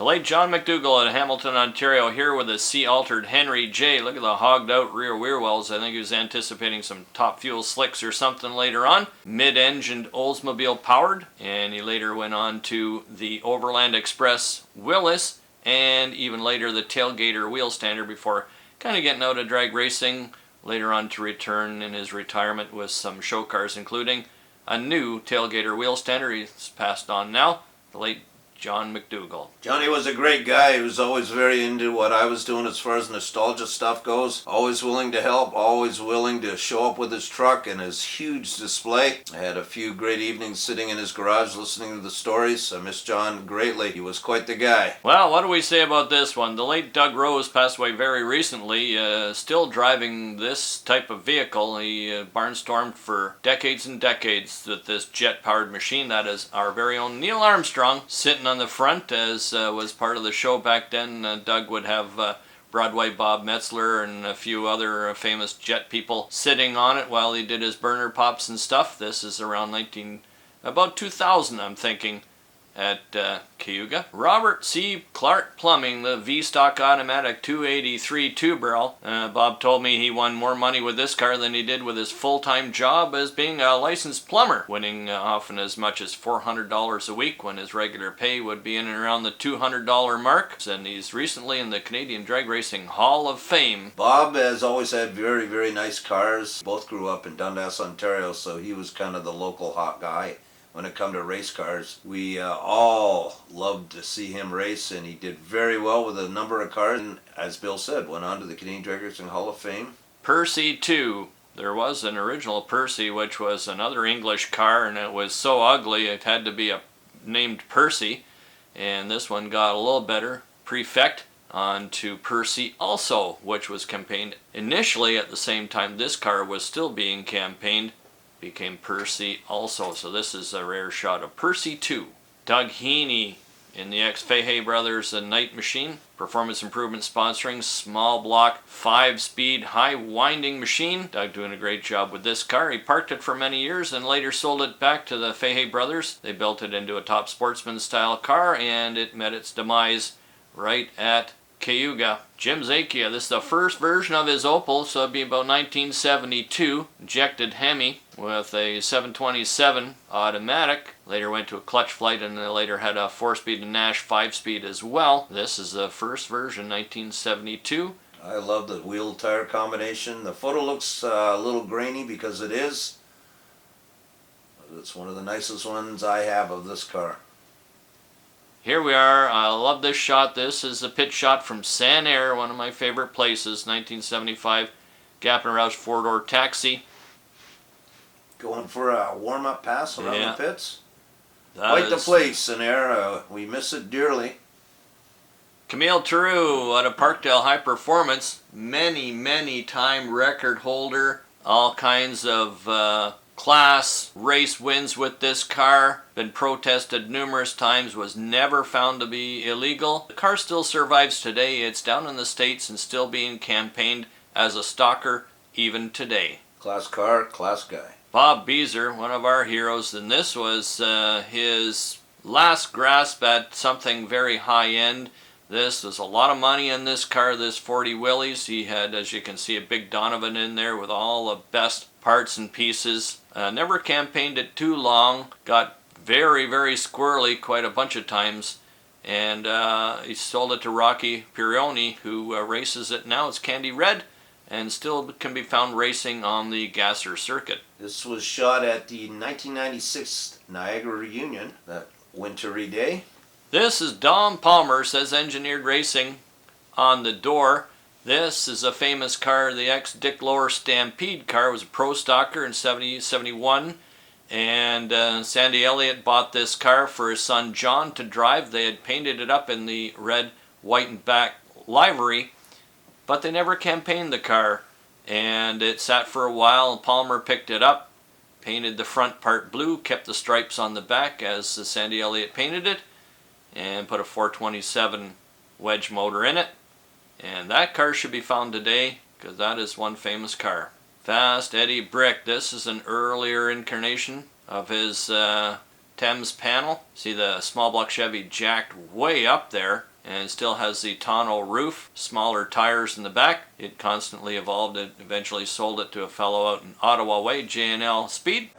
The late John McDougall at Hamilton, Ontario, here with a C-altered Henry J. Look at the hogged out rear wells. I think he was anticipating some top fuel slicks or something later on. Mid-engined Oldsmobile powered, and he later went on to the Overland Express Willis, and even later the Tailgater wheel standard before kind of getting out of drag racing. Later on to return in his retirement with some show cars, including a new Tailgater wheel standard. He's passed on now. The late John McDougall. Johnny was a great guy. He was always very into what I was doing as far as nostalgia stuff goes. Always willing to help, always willing to show up with his truck and his huge display. I had a few great evenings sitting in his garage listening to the stories. I miss John greatly. He was quite the guy. Well, what do we say about this one? The late Doug Rose passed away very recently, still driving this type of vehicle. He barnstormed for decades and decades with this jet-powered machine. That is our very own Neil Armstrong sitting on the front, as was part of the show back then. Doug would have Broadway Bob Metzler and a few other famous jet people sitting on it while he did his burner pops and stuff. This is around about 2000, I'm thinking, at Cayuga. Robert C. Clark Plumbing, the V-Stock Automatic 283 two-barrel. Bob told me he won more money with this car than he did with his full-time job as being a licensed plumber, winning often as much as $400 a week when his regular pay would be in and around the $200 mark. And he's recently in the Canadian Drag Racing Hall of Fame. Bob has always had very, very nice cars. Both grew up in Dundas, Ontario, so he was kind of the local hot guy. When it come to race cars, we all loved to see him race, and he did very well with a number of cars, and as Bill said, went on to the Canadian Drag Racing Hall of Fame. Percy 2. There was an original Percy, which was another English car, and it was so ugly it had to be named Percy, and this one got a little better. Prefect on to Percy also, which was campaigned initially at the same time this car was still being campaigned. Became Percy also. So this is a rare shot of Percy 2. Doug Heaney in the ex-Fahey Brothers Night Machine. Performance improvement sponsoring small block 5-speed high winding machine. Doug doing a great job with this car. He parked it for many years and later sold it back to the Fahey Brothers. They built it into a top sportsman style car, and it met its demise right at Cayuga. Jim Zakia, this is the first version of his Opel, so it'd be about 1972. Injected Hemi with a 727 automatic. Later went to a clutch flight, and later had a 4-speed and Nash 5-speed as well. This is the first version, 1972. I love the wheel tire combination. The photo looks a little grainy because it is. It's one of the nicest ones I have of this car. Here we are. I love this shot. This is a pit shot from San Air, one of my favorite places, 1975. Gap and Roush 4-door taxi. Going for a warm-up pass around the pits. Quite the place, San Air. We miss it dearly. Camille Theroux out of Parkdale High Performance. Many time record holder. All kinds of class race wins with this car. Been protested numerous times, was never found to be illegal. The car still survives today. It's down in the States and still being campaigned as a stalker even today. Class car, class guy. Bob Beezer, one of our heroes, and this was his last grasp at something very high-end. There's a lot of money in this car, this 40 Willys. He had, as you can see, a big Donovan in there with all the best parts and pieces. Never campaigned it too long. Got very squirrely quite a bunch of times. And he sold it to Rocky Pirioni, who races it now. It's candy red and still can be found racing on the Gasser circuit. This was shot at the 1996 Niagara Reunion, that wintry day. This is Dom Palmer, says Engineered Racing on the door. This is a famous car, the ex-Dick Lower Stampede car. It was a pro stocker in 71. And Sandy Elliott bought this car for his son John to drive. They had painted it up in the red, white, and black livery, but they never campaigned the car. And it sat for a while, and Palmer picked it up, painted the front part blue, kept the stripes on the back as Sandy Elliott painted it, and put a 427 wedge motor in it. And that car should be found today, because that is one famous car. Fast Eddie Brick. This is an earlier incarnation of his Thames panel. See the small block Chevy jacked way up there, and it still has the tonneau roof, smaller tires in the back. It constantly evolved. It eventually sold it to a fellow out in Ottawa way, J&L Speed.